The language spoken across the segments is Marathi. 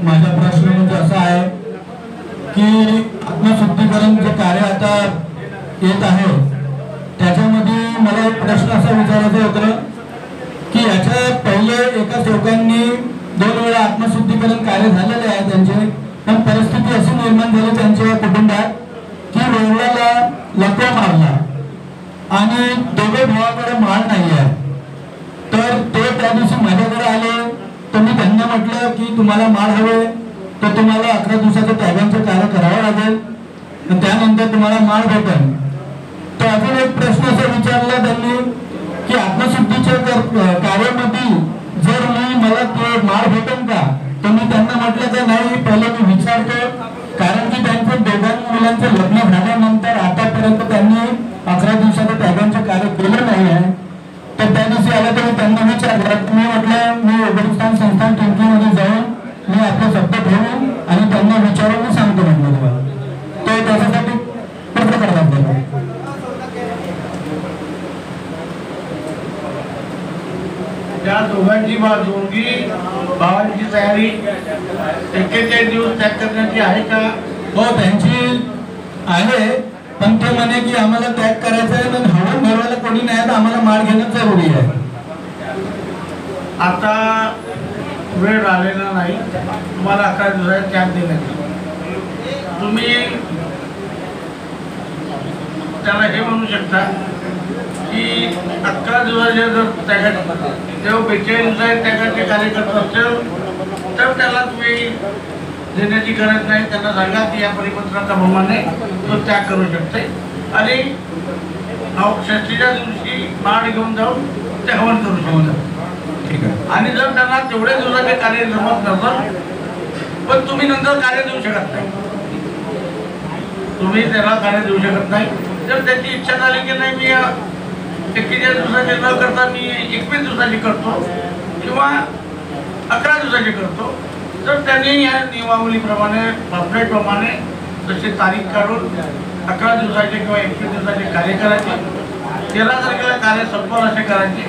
माझा प्रश्न म्हणजे असा आहे की आत्मशुद्धीकरण जे कार्य आता येत आहे त्याच्यामध्ये मला एक प्रश्न असा विचारायचा होता की याच्या पहिले एका सेवकांनी 2 वेळा आत्मशुद्धीकरण कार्य झालेले आहे त्यांचे, पण परिस्थिती अशी निर्माण झाली त्यांच्या कुटुंबात की वेळेला लकवा मारला आणि दोघे भावाकडे माळ नाही आहे. तर ते त्या दिवशी माझ्याकडे आले तर मी त्यांना म्हटलं की तुम्हाला माळ हवे तर तुम्हाला 11 दिवसाचं त्यागांचं कार्य करावं लागेल, त्यानंतर तुम्हाला माळ भेटेल. तर अजून एक प्रश्न असा विचारला त्यांनी की आत्मशुद्धीच्या कार्यामध्ये जर मला ते माळ भेटेल का, तर मी त्यांना म्हटलं की नाही, पहिले मी विचारतो, कारण की त्यांच्या 2 मुलांचं लग्न झाल्यानंतर आतापर्यंत त्यांनी 11 दिवसाचं त्यागांचं कार्य केलं नाही आहे. तर त्या दिवशी आला तर मी त्यांना विचारलं, मी म्हटलं मी उगमस्थान संस्थान टिंकीमध्ये जाऊन मी आपले शब्द ठेवून आणि त्यांना विचारून मी सांगतो म्हटलं तुम्हाला. तर त्याच्यासाठी कसं करावं लागतं? त्या दोघांची दोघी भावांची तयारी 41 दिवस त्याग करण्याची आहे का? हो, त्यांची आहे, पण ते म्हणे की आम्हाला त्याग करायचा आहे पण हवन भरवायला कोणी नाही तर आम्हाला माळ घेणं जरुरी आहे. आता वेळ राहिलेला नाही तुम्हाला 11 दिवसाचा त्याग देण्याचा. तुम्ही त्याला हे म्हणू शकता की 11 दिवसाचे जर त्यागाचे तेव्हा 42 दिवसाचे त्यागाचे कार्य करत असेल तर त्याला तुम्ही देण्याची गरज नाही. त्यांना सांगा की या परिपत्रकाप्रमाणे तो त्याग करू शकते आणि षष्टीच्या दिवशी माळ घेऊन जाऊन ते हवन करू शकतो. आणि जर त्यांना तेवढ्या दिवसाचे कार्य जमत नसेल पण तुम्ही नंतर कार्य देऊ शकत नाही, तुम्ही त्याला कार्य देऊ शकत नाही. जर त्याची इच्छा झाली की नाही मी 41 दिवसाचे न करता मी 21 दिवसाची करतो किंवा 11 दिवसाची करतो, तर त्यांनी या नियमावलीप्रमाणे पॉम्पलेटप्रमाणे तशी तारीख काढून 11 दिवसाचे किंवा 21 दिवसाचे कार्य करायचे. 13 तारखेला कार्य संपन्न असे करायचे,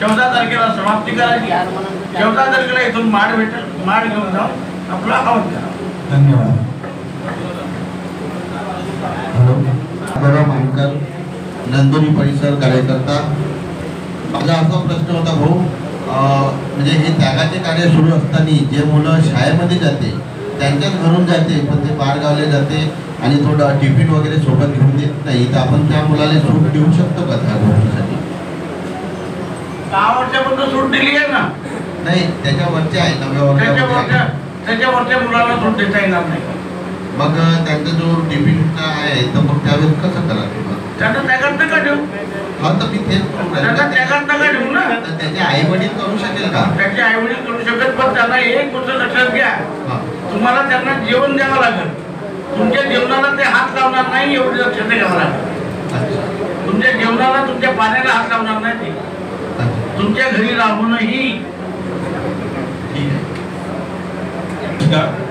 14 तारखेला समाप्ती करायची, 14 तारखेला इथून माळ भेटेल, माळ घेऊन जाऊन आपला हवन करा. धन्यवाद. मानकर, नंदुरी परिसर कार्यकर्ता. माझा असा प्रश्न होता भाऊ, म्हणजे हे त्यागाचे कार्य सुरू असताना जे मुलं शाळेमध्ये जाते त्यांच्याच घरून जाते पण ते बाहेरगावले जाते आणि थोडं टिफिन वगैरे सोबत घेऊन देत नाही, तर आपण त्या मुलाला सूट देऊ शकतो का त्या गोष्टीसाठी? 6 वर्षापर्यंत सूट दिली आहे ना? नाही, त्याच्यावरचे आहे, 9व्या त्याच्यावरच्या मुलाला सूट देता येणार नाही. मग त्यांचा जो टिफिनचा आहे तर मग त्यावेळेस कसं करायचं? त्यांना त्यागात नका देऊ. हा, तर मी तेच त्यांना त्यागात नका देऊ ना. तर त्याचे आई वडील करू शकेल का? त्याचे आई वडील करू शकत, पण त्यांना एक गोष्ट लक्षात घ्या, तुम्हाला त्यांना जेवण द्यावं लागेल. तुमच्या जेवणाला ते हात लावणार नाही एवढं लक्षात घ्यावं लागेल. तुमच्या जेवणाला तुमच्या पाण्याला हात लावणार नाही ते. तुमच्या घरी राहूनही ठीक आहे.